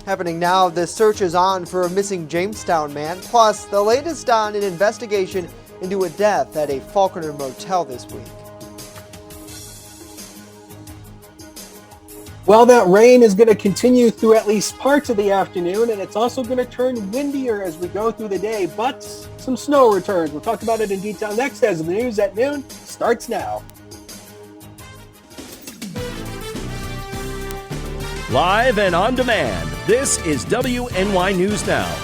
Happening now, the search is on for a missing Jamestown man, plus the latest on an investigation into a death at a Faulkner motel this week. Well, that rain is going to continue through at least parts of the afternoon, and it's also going to turn windier as we go through the day, but some snow returns. We'll talk about it in detail next as the news at noon starts now. Live and on demand, this is WNY News Now.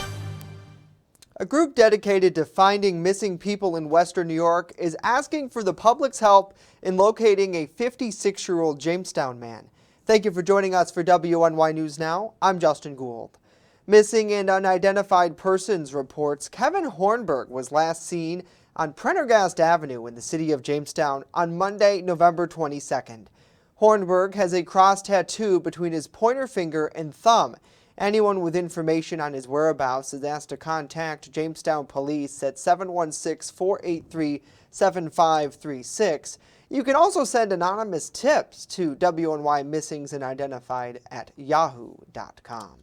A group dedicated to finding missing people in Western New York is asking for the public's help in locating a 56-year-old Jamestown man. Thank you for joining us for WNY News Now. I'm Justin Gould. Missing and unidentified persons reports Kevin Hornberg was last seen on Prendergast Avenue in the city of Jamestown on Monday, November 22nd. Hornberg has a cross tattoo between his pointer finger and thumb. Anyone with information on his whereabouts is asked to contact Jamestown Police at 716-483-7536. You can also send anonymous tips to WNY Missings and Identified at yahoo.com.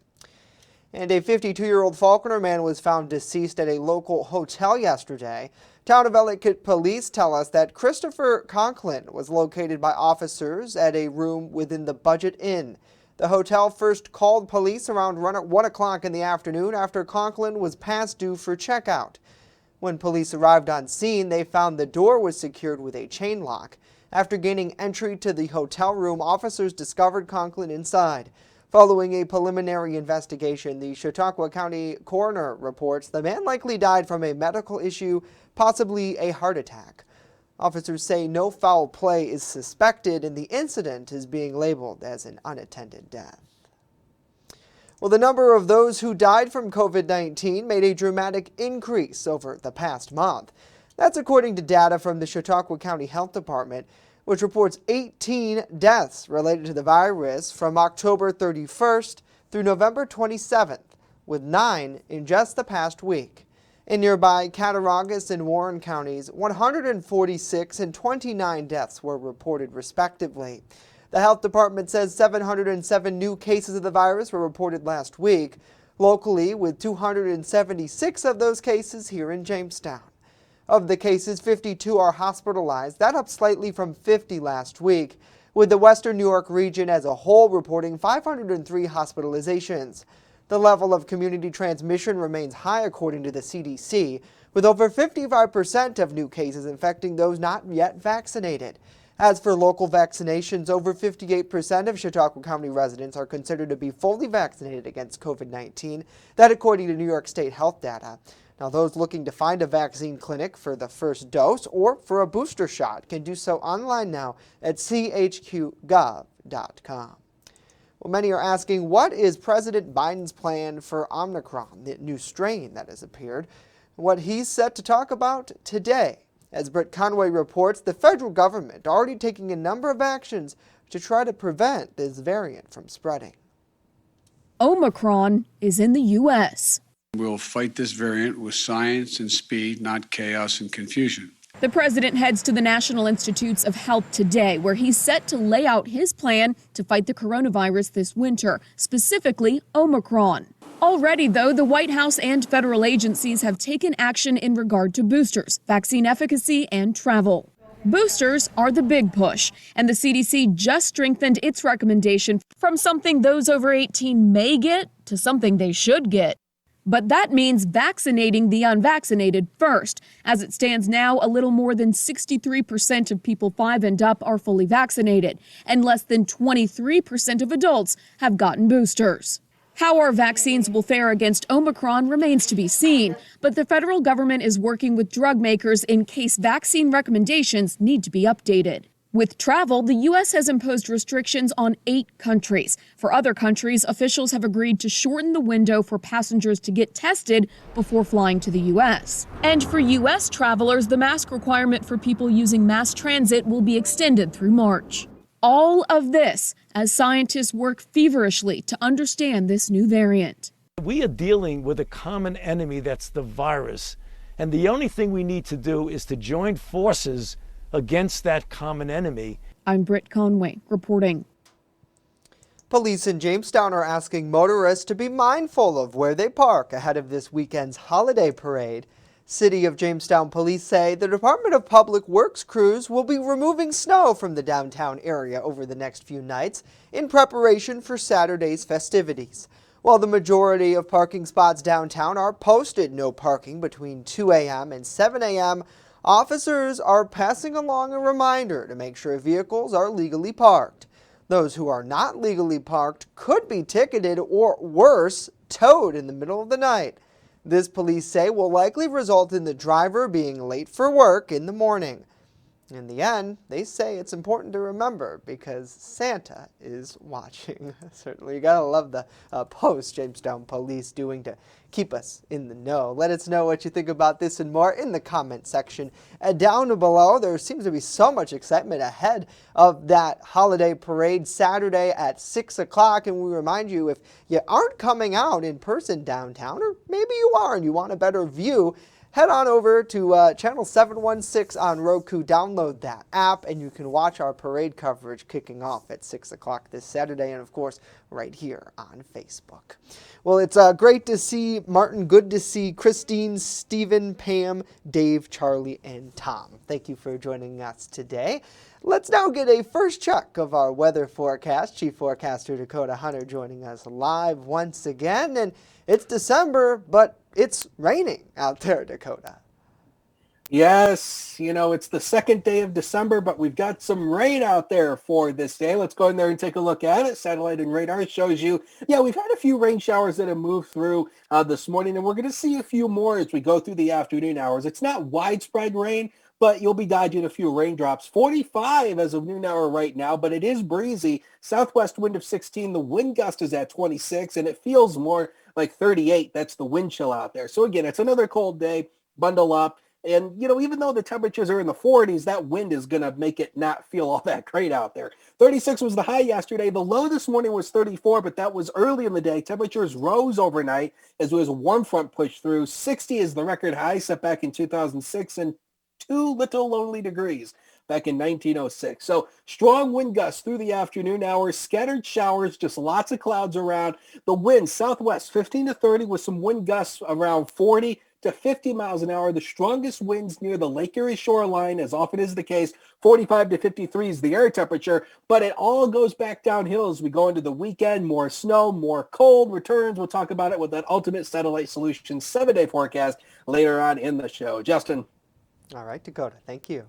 And a 52-year-old Faulkner man was found deceased at a local hotel yesterday. Town of Ellicott police tell us that Christopher Conklin was located by officers at a room within the Budget Inn. The hotel first called police around 1 o'clock in the afternoon after Conklin was past due for checkout. When police arrived on scene, they found the door was secured with a chain lock. After gaining entry to the hotel room, officers discovered Conklin inside. Following a preliminary investigation, the Chautauqua County coroner reports the man likely died from a medical issue, possibly a heart attack. Officers say no foul play is suspected and the incident is being labeled as an unattended death. Well, the number of those who died from COVID-19 made a dramatic increase over the past month. That's according to data from the Chautauqua County Health Department, which reports 18 deaths related to the virus from October 31st through November 27th, with 9 in just the past week. In nearby Cattaraugus and Warren counties, 146 and 29 deaths were reported respectively. The health department says 707 new cases of the virus were reported last week, locally with 276 of those cases here in Jamestown. Of the cases, 52 are hospitalized. That up slightly from 50 last week, with the Western New York region as a whole reporting 503 hospitalizations. The level of community transmission remains high according to the CDC, with over 55% of new cases infecting those not yet vaccinated. As for local vaccinations, over 58% of Chautauqua County residents are considered to be fully vaccinated against COVID-19, that according to New York State health data. Now, those looking to find a vaccine clinic for the first dose or for a booster shot can do so online now at chqgov.com. Well, many are asking, what is President Biden's plan for Omicron, the new strain that has appeared? What he's set to talk about today. As Britt Conway reports, the federal government already taking a number of actions to try to prevent this variant from spreading. Omicron is in the U.S. We'll fight this variant with science and speed, not chaos and confusion. The president heads to the National Institutes of Health today, where he's set to lay out his plan to fight the coronavirus this winter, specifically Omicron. Already, though, the White House and federal agencies have taken action in regard to boosters, vaccine efficacy, and travel. Boosters are the big push, and the CDC just strengthened its recommendation from something those over 18 may get to something they should get. But that means vaccinating the unvaccinated first. As it stands now, a little more than 63% of people 5 and up are fully vaccinated, and less than 23% of adults have gotten boosters. How our vaccines will fare against Omicron remains to be seen, but the federal government is working with drug makers in case vaccine recommendations need to be updated. With travel, the U.S. has imposed restrictions on 8 countries. For other countries, officials have agreed to shorten the window for passengers to get tested before flying to the U.S. And for U.S. travelers, the mask requirement for people using mass transit will be extended through March. All of this as scientists work feverishly to understand this new variant. We are dealing with a common enemy, that's the virus. And the only thing we need to do is to join forces against that common enemy. I'm Britt Conway reporting. Police in Jamestown are asking motorists to be mindful of where they park ahead of this weekend's holiday parade. City of Jamestown police say the Department of Public Works crews will be removing snow from the downtown area over the next few nights in preparation for Saturday's festivities. While the majority of parking spots downtown are posted no parking between 2 a.m. and 7 a.m., officers are passing along a reminder to make sure vehicles are legally parked. Those who are not legally parked could be ticketed or, worse, towed in the middle of the night. This, police say, will likely result in the driver being late for work in the morning. In the end, they say it's important to remember because Santa is watching. Certainly, you gotta love the post Jamestown police doing to keep us in the know. Let us know what you think about this and more in the comment section down below. There seems to be so much excitement ahead of that holiday parade Saturday at 6 o'clock. And we remind you, if you aren't coming out in person downtown, or maybe you are and you want a better view, head on over to channel 716 on Roku, download that app, and you can watch our parade coverage kicking off at 6 o'clock this Saturday, and of course, right here on Facebook. Well, it's great to see Martin, good to see Christine, Stephen, Pam, Dave, Charlie, and Tom. Thank you for joining us today. Let's now get a first check of our weather forecast. Chief Forecaster Dakota Hunter joining us live once again, and it's December, but it's raining out there, Dakota. Yes, it's the second day of December, but we've got some rain out there for this day. Let's go in there and take a look at it. Satellite and radar shows you, we've had a few rain showers that have moved through this morning, and we're going to see a few more as we go through the afternoon hours. It's not widespread rain, but you'll be dodging a few raindrops. 45 as of noon hour right now, but it is breezy. Southwest wind of 16. The wind gust is at 26, and it feels more like 38. That's the wind chill out there. So again, it's another cold day. Bundle up. And, even though the temperatures are in the 40s, that wind is going to make it not feel all that great out there. 36 was the high yesterday. The low this morning was 34, but that was early in the day. Temperatures rose overnight as there was a warm front pushed through. 60 is the record high set back in 2006, and 2 little lonely degrees back in 1906. So strong wind gusts through the afternoon hours, scattered showers, just lots of clouds around. The wind southwest 15 to 30 with some wind gusts around 40 to 50 miles an hour. The strongest winds near the Lake Erie shoreline, as often is the case. 45 to 53 is the air temperature, but it all goes back downhill as we go into the weekend. More snow, more cold returns. We'll talk about it with that Ultimate Satellite Solutions 7-day forecast later on in the show. Justin. All right, Dakota, thank you.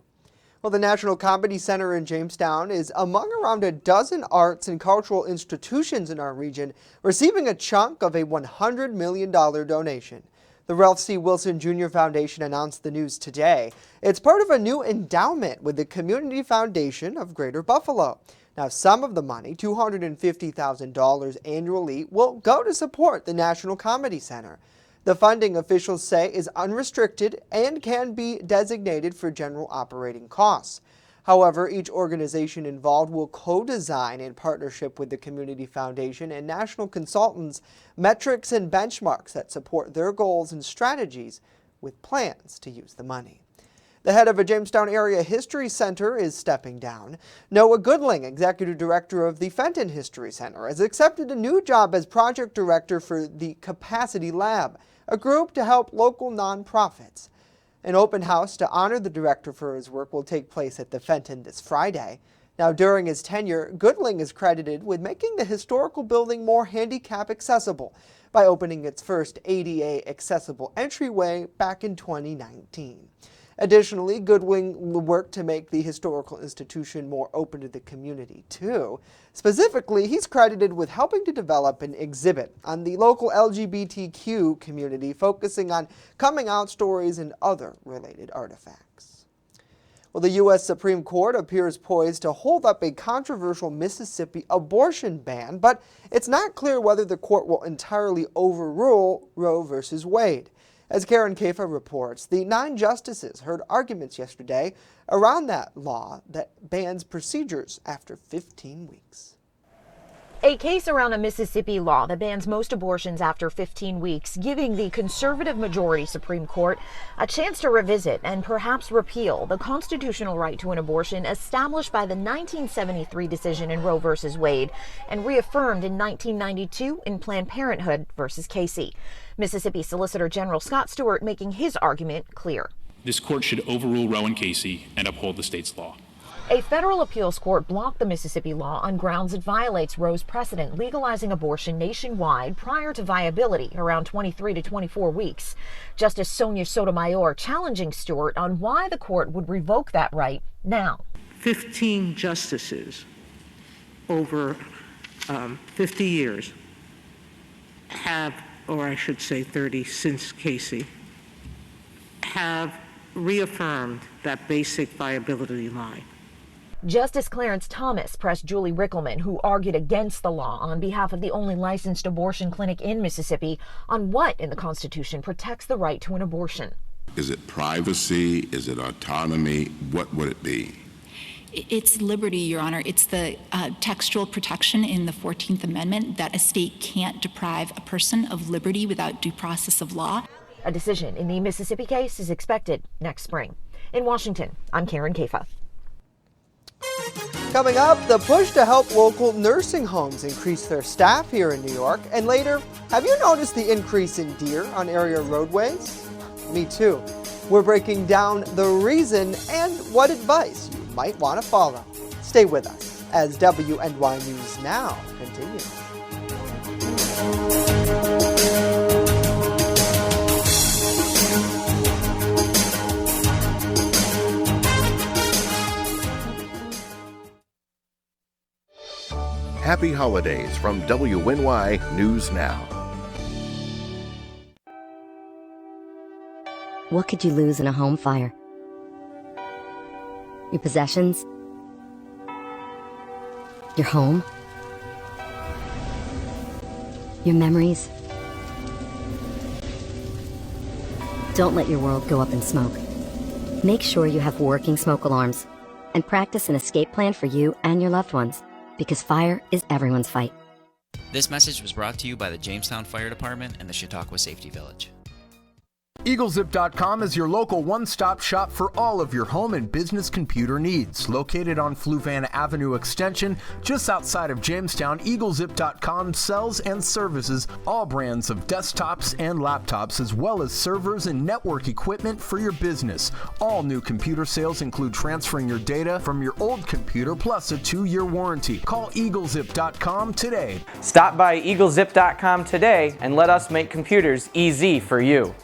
Well, the National Comedy Center in Jamestown is among around a dozen arts and cultural institutions in our region receiving a chunk of a $100 million donation. The Ralph C. Wilson Jr. Foundation announced the news today. It's part of a new endowment with the Community Foundation of Greater Buffalo. Now, some of the money, $250,000 annually, will go to support the National Comedy Center. The funding, officials say, is unrestricted and can be designated for general operating costs. However, each organization involved will co-design in partnership with the Community Foundation and national consultants metrics and benchmarks that support their goals and strategies with plans to use the money. The head of a Jamestown Area History Center is stepping down. Noah Goodling, executive director of the Fenton History Center, has accepted a new job as project director for the Capacity Lab, a group to help local nonprofits. An open house to honor the director for his work will take place at the Fenton this Friday. Now, during his tenure, Goodling is credited with making the historical building more handicap accessible by opening its first ADA accessible entryway back in 2019. Additionally, Goodwin will work to make the historical institution more open to the community, too. Specifically, he's credited with helping to develop an exhibit on the local LGBTQ community, focusing on coming out stories and other related artifacts. Well, the U.S. Supreme Court appears poised to hold up a controversial Mississippi abortion ban, but it's not clear whether the court will entirely overrule Roe v. Wade. As Karen Kafa reports, the 9 justices heard arguments yesterday around that law that bans procedures after 15 weeks. A case around a Mississippi law that bans most abortions after 15 weeks, giving the conservative majority Supreme Court a chance to revisit and perhaps repeal the constitutional right to an abortion established by the 1973 decision in Roe v. Wade and reaffirmed in 1992 in Planned Parenthood v. Casey. Mississippi Solicitor General Scott Stewart making his argument clear. This court should overrule Roe and Casey and uphold the state's law. A federal appeals court blocked the Mississippi law on grounds it violates Roe's precedent legalizing abortion nationwide prior to viability around 23 to 24 weeks. Justice Sonia Sotomayor challenging Stewart on why the court would revoke that right now. 15 justices over 50 years have, or I should say 30 since Casey, have reaffirmed that basic viability line. Justice Clarence Thomas pressed Julie Rickleman, who argued against the law on behalf of the only licensed abortion clinic in Mississippi, on what in the Constitution protects the right to an abortion. Is it privacy? Is it autonomy? What would it be? It's liberty, Your Honor. It's the textual protection in the 14th Amendment that a state can't deprive a person of liberty without due process of law. A decision in the Mississippi case is expected next spring. In Washington, I'm Karen Kafa. Coming up, the push to help local nursing homes increase their staff here in New York. And later, have you noticed the increase in deer on area roadways? Me too. We're breaking down the reason and what advice you might want to follow. Stay with us as WNY News Now continues. Happy holidays from WNY News Now. What could you lose in a home fire? Your possessions? Your home? Your memories? Don't let your world go up in smoke. Make sure you have working smoke alarms and practice an escape plan for you and your loved ones, because fire is everyone's fight. This message was brought to you by the Jamestown Fire Department and the Chautauqua Safety Village. EagleZip.com is your local one-stop shop for all of your home and business computer needs. Located on Fluvan Avenue Extension, just outside of Jamestown, EagleZip.com sells and services all brands of desktops and laptops, as well as servers and network equipment for your business. All new computer sales include transferring your data from your old computer plus a 2-year warranty. Call EagleZip.com today. Stop by EagleZip.com today and let us make computers easy for you.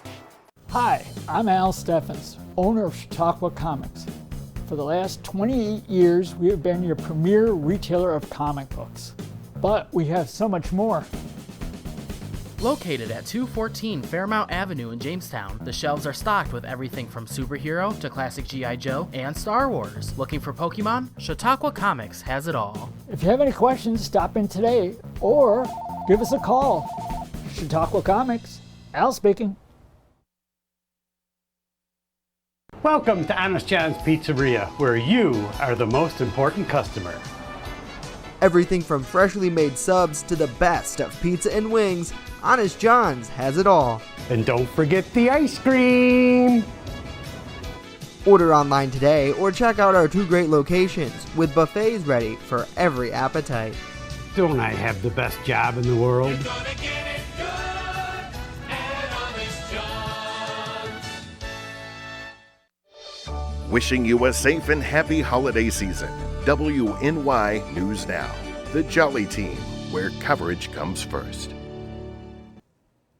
Hi, I'm Al Steffens, owner of Chautauqua Comics. For the last 28 years, we have been your premier retailer of comic books. But we have so much more. Located at 214 Fairmount Avenue in Jamestown, the shelves are stocked with everything from superhero to classic G.I. Joe and Star Wars. Looking for Pokemon? Chautauqua Comics has it all. If you have any questions, stop in today or give us a call. Chautauqua Comics, Al speaking. Welcome to Honest John's Pizzeria, where you are the most important customer. Everything from freshly made subs to the best of pizza and wings, Honest John's has it all. And don't forget the ice cream! Order online today or check out our 2 great locations with buffets ready for every appetite. Don't I have the best job in the world? Wishing you a safe and happy holiday season. WNY News Now, the Jolly Team, where coverage comes first.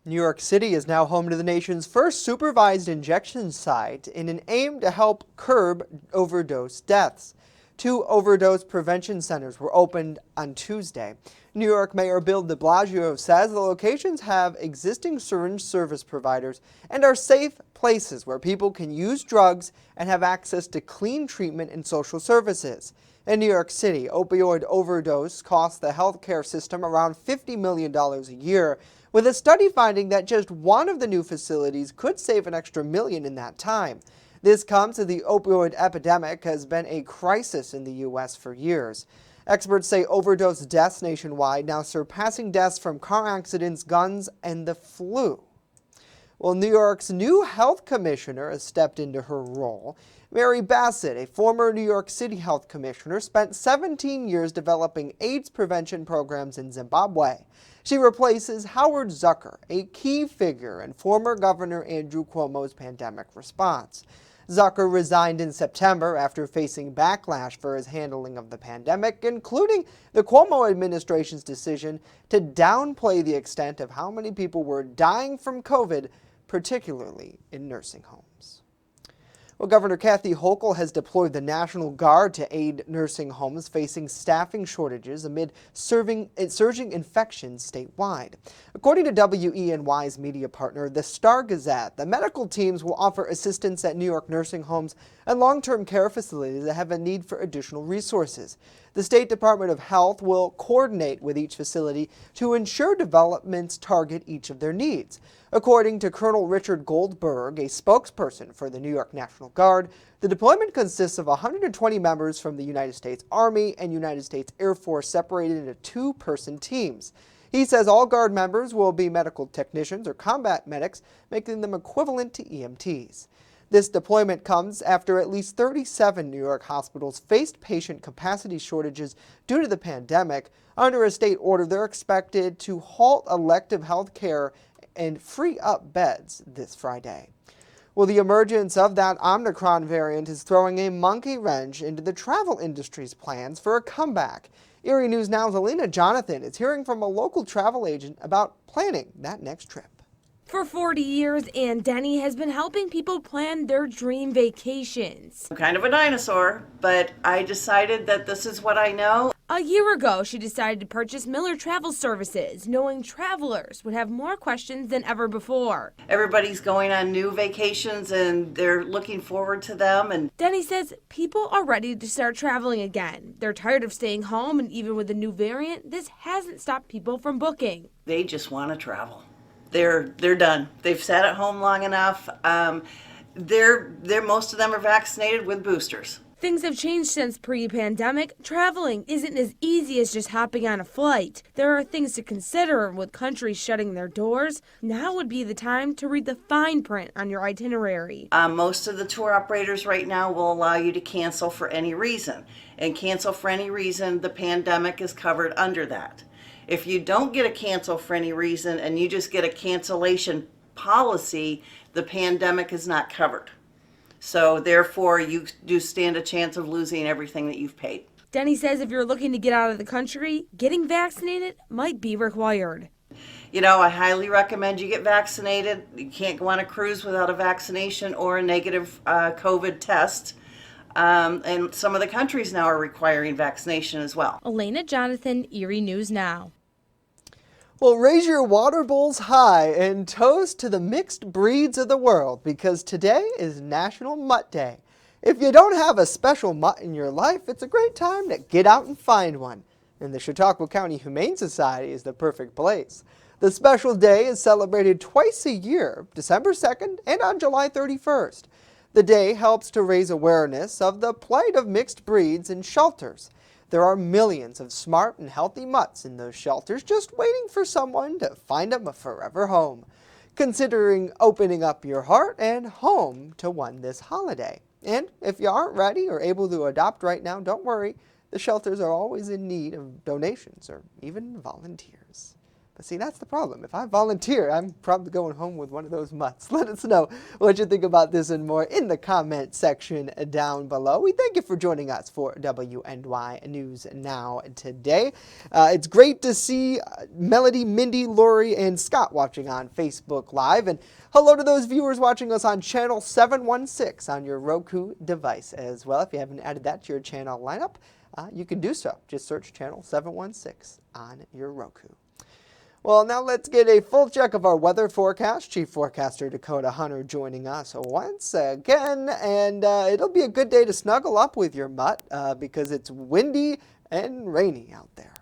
New York City is now home to the nation's first supervised injection site in an aim to help curb overdose deaths. 2 overdose prevention centers were opened on Tuesday. New York Mayor Bill de Blasio says the locations have existing syringe service providers and are safe places where people can use drugs and have access to clean treatment and social services. In New York City, opioid overdose costs the healthcare system around $50 million a year, with a study finding that just one of the new facilities could save an extra $1 million in that time. This comes as the opioid epidemic has been a crisis in the U.S. for years. Experts say overdose deaths nationwide now surpassing deaths from car accidents, guns, and the flu. Well, New York's new health commissioner has stepped into her role. Mary Bassett, a former New York City health commissioner, spent 17 years developing AIDS prevention programs in Zimbabwe. She replaces Howard Zucker, a key figure in former Governor Andrew Cuomo's pandemic response. Zucker resigned in September after facing backlash for his handling of the pandemic, including the Cuomo administration's decision to downplay the extent of how many people were dying from COVID, particularly in nursing homes. Well, Governor Kathy Hochul has deployed the National Guard to aid nursing homes facing staffing shortages amid surging infections statewide. According to WNY's media partner, the Star-Gazette, the medical teams will offer assistance at New York nursing homes and long-term care facilities that have a need for additional resources. The State Department of Health will coordinate with each facility to ensure developments target each of their needs. According to Colonel Richard Goldberg, a spokesperson for the New York National Guard, the deployment consists of 120 members from the United States Army and United States Air Force separated into two-person teams. He says all Guard members will be medical technicians or combat medics, making them equivalent to EMTs. This deployment comes after at least 37 New York hospitals faced patient capacity shortages due to the pandemic. Under a state order, they're expected to halt elective health care and free up beds this Friday. Well, the emergence of that Omicron variant is throwing a monkey wrench into the travel industry's plans for a comeback. WNY News Now's Elena Jonathan is hearing from a local travel agent about planning that next trip. For 40 years, Ann Denny has been helping people plan their dream vacations. I'm kind of a dinosaur, but I decided that this is what I know. A year ago, she decided to purchase Miller Travel Services, knowing travelers would have more questions than ever before. Everybody's going on new vacations and they're looking forward to them. And Denny says people are ready to start traveling again. They're tired of staying home, and even with the new variant, this hasn't stopped people from booking. They just want to travel. They're done. They've sat at home long enough. Most of them are vaccinated with boosters. Things have changed since pre-pandemic. Traveling isn't as easy as just hopping on a flight. There are things to consider with countries shutting their doors. Now would be the time to read the fine print on your itinerary. Most of the tour operators right now will allow you to cancel for any reason. And cancel for any reason, the pandemic is covered under that. If you don't get a cancel for any reason and you just get a cancellation policy, the pandemic is not covered. So therefore, you do stand a chance of losing everything that you've paid. Denny says if you're looking to get out of the country, getting vaccinated might be required. You know, I highly recommend you get vaccinated. You can't go on a cruise without a vaccination or a negative COVID test. And some of the countries now are requiring vaccination as well. Elena Jonathan, WNY News Now. Well, raise your water bowls high and toast to the mixed breeds of the world, because today is National Mutt Day. If you don't have a special mutt in your life, it's a great time to get out and find one. And the Chautauqua County Humane Society is the perfect place. The special day is celebrated twice a year, December 2nd and on July 31st. The day helps to raise awareness of the plight of mixed breeds in shelters. There are millions of smart and healthy mutts in those shelters just waiting for someone to find them a forever home. Considering opening up your heart and home to one this holiday. And if you aren't ready or able to adopt right now, don't worry. The shelters are always in need of donations or even volunteers. But see, that's the problem. If I volunteer, I'm probably going home with one of those mutts. Let us know what you think about this and more in the comment section down below. We thank you for joining us for WNY News Now today. It's great to see Melody, Mindy, Lori, and Scott watching on Facebook Live. And hello to those viewers watching us on channel 716 on your Roku device as well. If you haven't added that to your channel lineup, you can do so. Just search channel 716 on your Roku. Well, now let's get a full check of our weather forecast. Chief Forecaster Dakota Hunter joining us once again. And it'll be a good day to snuggle up with your mutt because it's windy and rainy out there.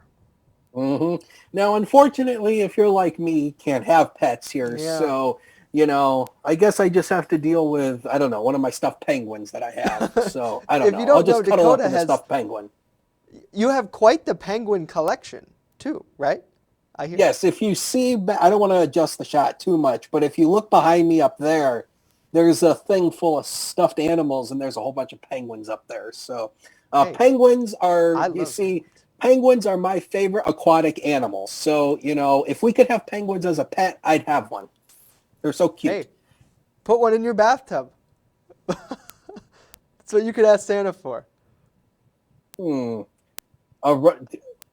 Now, unfortunately, if you're like me, can't have pets here. Yeah. So, you know, I guess I just have to deal with, I don't know, one of my stuffed penguins that I have. So, I don't know. I'll just cuddle up with a stuffed penguin. You have quite the penguin collection, too, right? I hear. Yes, if you see, I don't want to adjust the shot too much, but if you look behind me up there, there's a thing full of stuffed animals, and there's a whole bunch of penguins up there. So Hey, penguins are, I you love see, penguins are my favorite aquatic animals. So, if we could have penguins as a pet, I'd have one. They're so cute. Hey, put one in your bathtub. That's what you could ask Santa for.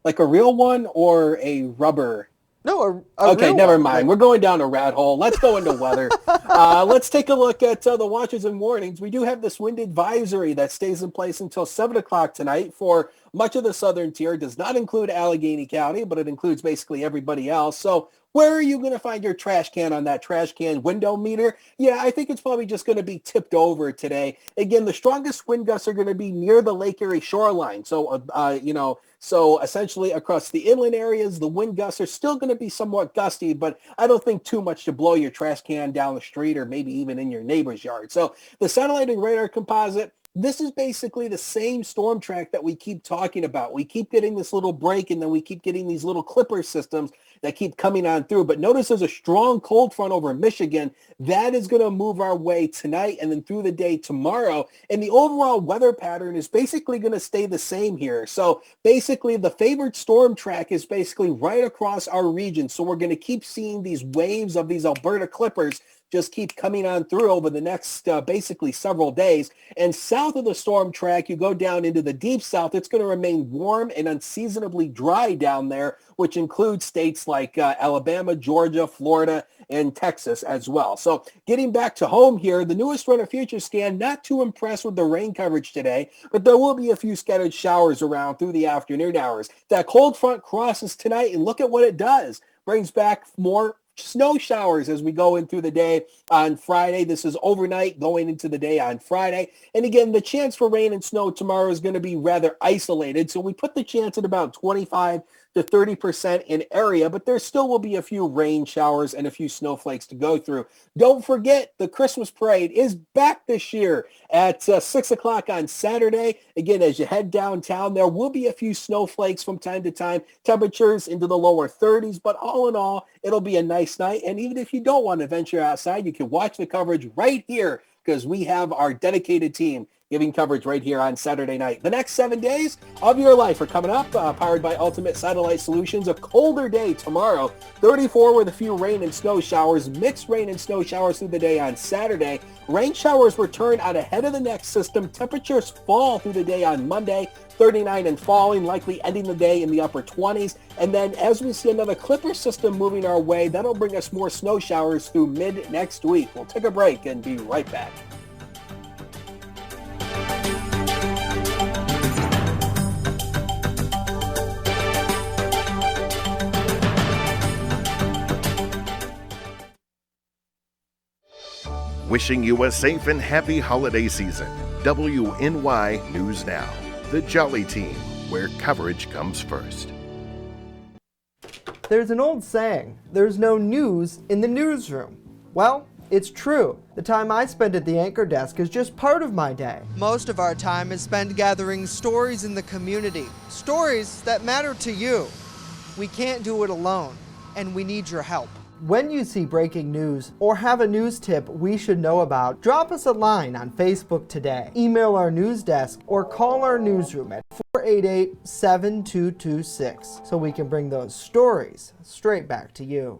Like a real one or a rubber? No, Okay, real never one. mind. Like, We're going down a rat hole. Let's go into weather. Let's take a look at the watches and warnings. We do have this wind advisory that stays in place until 7 o'clock tonight for much of the southern tier. It does not include Allegheny County, but it includes basically everybody else. So where are you going to find your trash can on that trash can window meter? Yeah, I think it's probably just going to be tipped over today. Again, the strongest wind gusts are going to be near the Lake Erie shoreline. So, so essentially across the inland areas, the wind gusts are still going to be somewhat gusty, but I don't think too much to blow your trash can down the street or maybe even in your neighbor's yard. So the satellite and radar composite, this is basically the same storm track that we keep talking about. We keep getting this little break, and then we keep getting these little clipper systems that keep coming on through. But notice there's a strong cold front over Michigan. That is going to move our way tonight and then through the day tomorrow. And the overall weather pattern is basically going to stay the same here. So basically the favored storm track is basically right across our region. So we're going to keep seeing these waves of these Alberta clippers just keep coming on through over the next basically several days. And south of the storm track, you go down into the deep south, it's going to remain warm and unseasonably dry down there, which includes states like Alabama, Georgia, Florida, and Texas as well. So getting back to home here, the newest Runner Future Scan, not too impressed with the rain coverage today, but there will be a few scattered showers around through the afternoon hours. That cold front crosses tonight, and look at what it does. Brings back more snow showers as we go in through the day on Friday. This is overnight going into the day on Friday. And again, the chance for rain and snow tomorrow is going to be rather isolated. So we put the chance at about 25 to 30% in area, but there still will be a few rain showers and a few snowflakes to go through. Don't forget, the Christmas parade is back this year at 6 o'clock on Saturday. Again, as you head downtown, there will be a few snowflakes from time to time, temperatures into the lower 30s, but all in all, it'll be a nice night. And even if you don't want to venture outside, you can watch the coverage right here because we have our dedicated team giving coverage right here on Saturday night. The next 7 days of your life are coming up, powered by Ultimate Satellite Solutions. A colder day tomorrow, 34 with a few rain and snow showers, mixed rain and snow showers through the day on Saturday. Rain showers return out ahead of the next system. Temperatures fall through the day on Monday, 39 and falling, likely ending the day in the upper 20s. And then as we see another clipper system moving our way, that'll bring us more snow showers through mid next week. We'll take a break and be right back. Wishing you a safe and happy holiday season. WNY News Now, the Jolly Team, where coverage comes first. There's an old saying, there's no news in the newsroom. Well, it's true. The time I spend at the anchor desk is just part of my day. Most of our time is spent gathering stories in the community, stories that matter to you. We can't do it alone, and we need your help. When you see breaking news or have a news tip we should know about, drop us a line on Facebook today, email our news desk, or call our newsroom at 488-7226 so we can bring those stories straight back to you.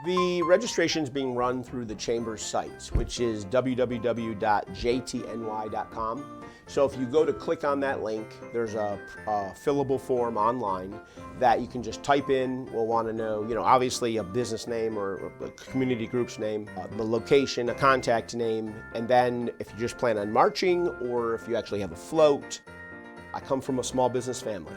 The registration is being run through the Chamber's site, which is www.jtny.com. So if you go to click on that link, there's a fillable form online that you can just type in. We'll want to know, obviously a business name or a community group's name, the location, a contact name, and then if you just plan on marching or if you actually have a float. I come from a small business family.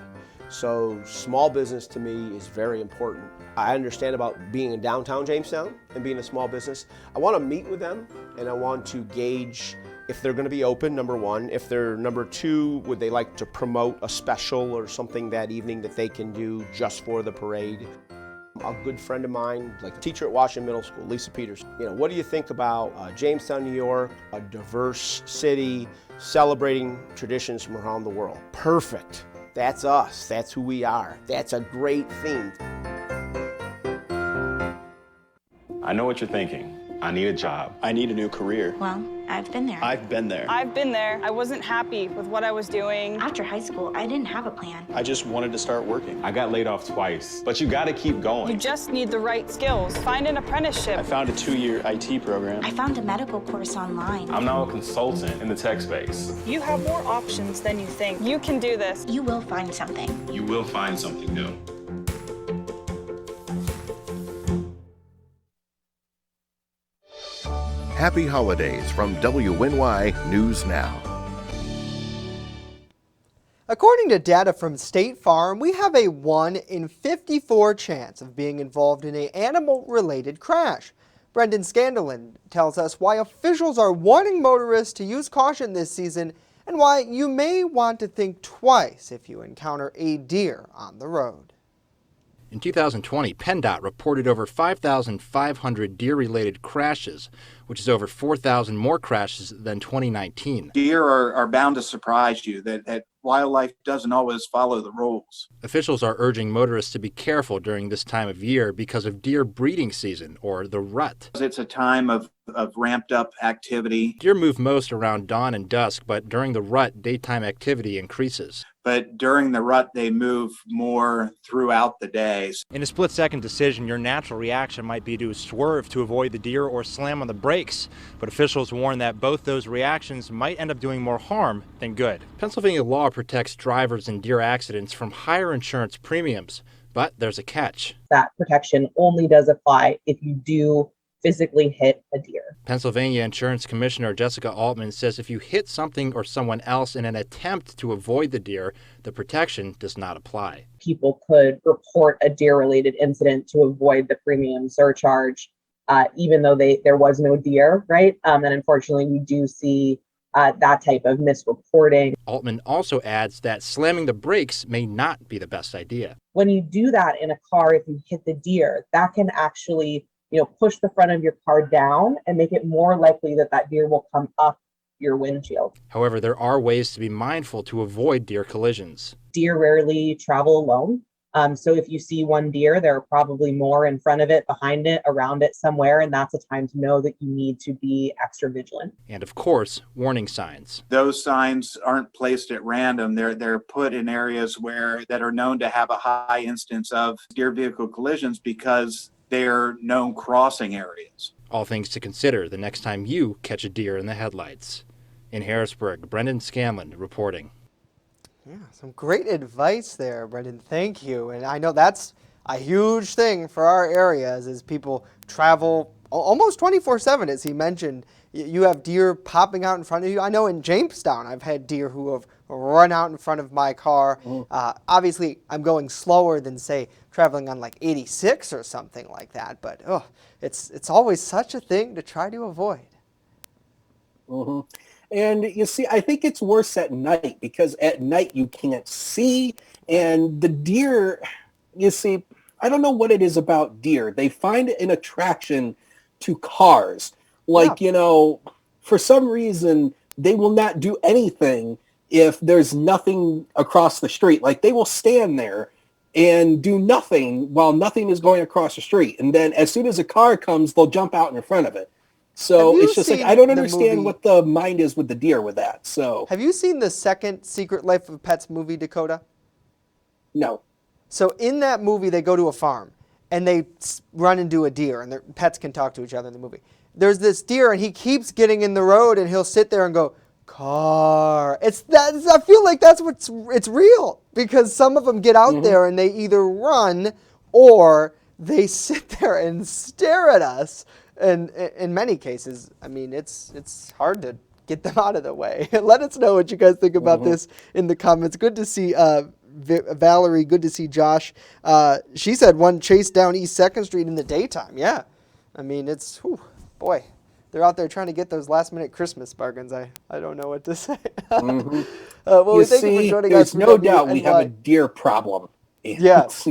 So small business to me is very important. I understand about being in downtown Jamestown and being a small business. I want to meet with them and I want to gauge if they're going to be open, number one. If they're number two, would they like to promote a special or something that evening that they can do just for the parade? A good friend of mine, like a teacher at Washington Middle School, Lisa Peters. What do you think about Jamestown, New York, a diverse city, celebrating traditions from around the world. Perfect. That's us. That's who we are. That's a great theme. I know what you're thinking. I need a job. I need a new career. Well, I've been there. I've been there. I've been there. I wasn't happy with what I was doing. After high school, I didn't have a plan. I just wanted to start working. I got laid off twice, but you gotta keep going. You just need the right skills. Find an apprenticeship. I found a 2-year IT program. I found a medical course online. I'm now a consultant in the tech space. You have more options than you think. You can do this. You will find something. You will find something new. Happy holidays from WNY News Now. According to data from State Farm, we have a 1 in 54 chance of being involved in an animal-related crash. Brendan Scanlon tells us why officials are warning motorists to use caution this season and why you may want to think twice if you encounter a deer on the road. In 2020, PennDOT reported over 5,500 deer-related crashes, which is over 4,000 more crashes than 2019. Deer are bound to surprise you, that wildlife doesn't always follow the rules. Officials are urging motorists to be careful during this time of year because of deer breeding season, or the rut. It's a time of ramped up activity. Deer move most around dawn and dusk, but during the rut, daytime activity increases. But during the rut, they move more throughout the days. In a split-second decision, your natural reaction might be to swerve to avoid the deer or slam on the brakes. But officials warn that both those reactions might end up doing more harm than good. Pennsylvania law protects drivers in deer accidents from higher insurance premiums, but there's a catch. That protection only does apply if you do physically hit a deer. Pennsylvania Insurance Commissioner Jessica Altman says if you hit something or someone else in an attempt to avoid the deer, the protection does not apply. People could report a deer-related incident to avoid the premium surcharge, even though there was no deer, right? And unfortunately, we do see that type of misreporting. Altman also adds that slamming the brakes may not be the best idea. When you do that in a car, if you hit the deer, that can actually push the front of your car down and make it more likely that that deer will come up your windshield. However, there are ways to be mindful to avoid deer collisions. Deer rarely travel alone. So if you see one deer, there are probably more in front of it, behind it, around it somewhere, and that's a time to know that you need to be extra vigilant. And of course, warning signs. Those signs aren't placed at random. They're put in areas that are known to have a high instance of deer vehicle collisions because they're known crossing areas. All things to consider the next time you catch a deer in the headlights. In Harrisburg, Brendan Scanlon reporting. Yeah, some great advice there, Brendan. Thank you. And I know that's a huge thing for our areas as people travel almost 24/7, as he mentioned. You have deer popping out in front of you. I know in Jamestown, I've had deer who have run out in front of my car. Obviously, I'm going slower than, say, traveling on like 86 or something like that. But it's always such a thing to try to avoid. Mm-hmm. And you see, I think it's worse at night because at night you can't see. And the deer, you see, I don't know what it is about deer. They find an attraction to cars. Like, for some reason, they will not do anything if there's nothing across the street. Like, they will stand there and do nothing while nothing is going across the street. And then as soon as a car comes, they'll jump out in front of it. So it's just like, I don't understand what the mind is with the deer with that. So have you seen the second Secret Life of Pets movie, Dakota? No. So in that movie, they go to a farm and they run into a deer, and their pets can talk to each other in the movie. There's this deer and he keeps getting in the road and he'll sit there and go, car. I feel like it's real because some of them get out there and they either run or they sit there and stare at us. And in many cases, I mean, it's hard to get them out of the way. Let us know what you guys think about this in the comments. Good to see Valerie. Good to see Josh. She said one chased down East 2nd Street in the daytime. Yeah. I mean, boy, they're out there trying to get those last-minute Christmas bargains. I don't know what to say. Well, you see, there's no doubt we have a deer problem. Yes.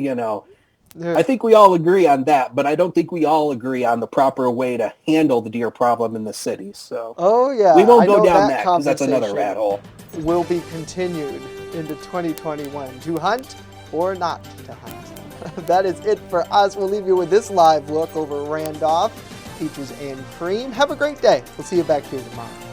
I think we all agree on that, but I don't think we all agree on the proper way to handle the deer problem in the city. So we won't go down that because that's another rat hole. Will be continued into 2021. To hunt or not to hunt. That is it for us. We'll leave you with this live look over Randolph, Peaches and Cream. Have a great day. We'll see you back here tomorrow.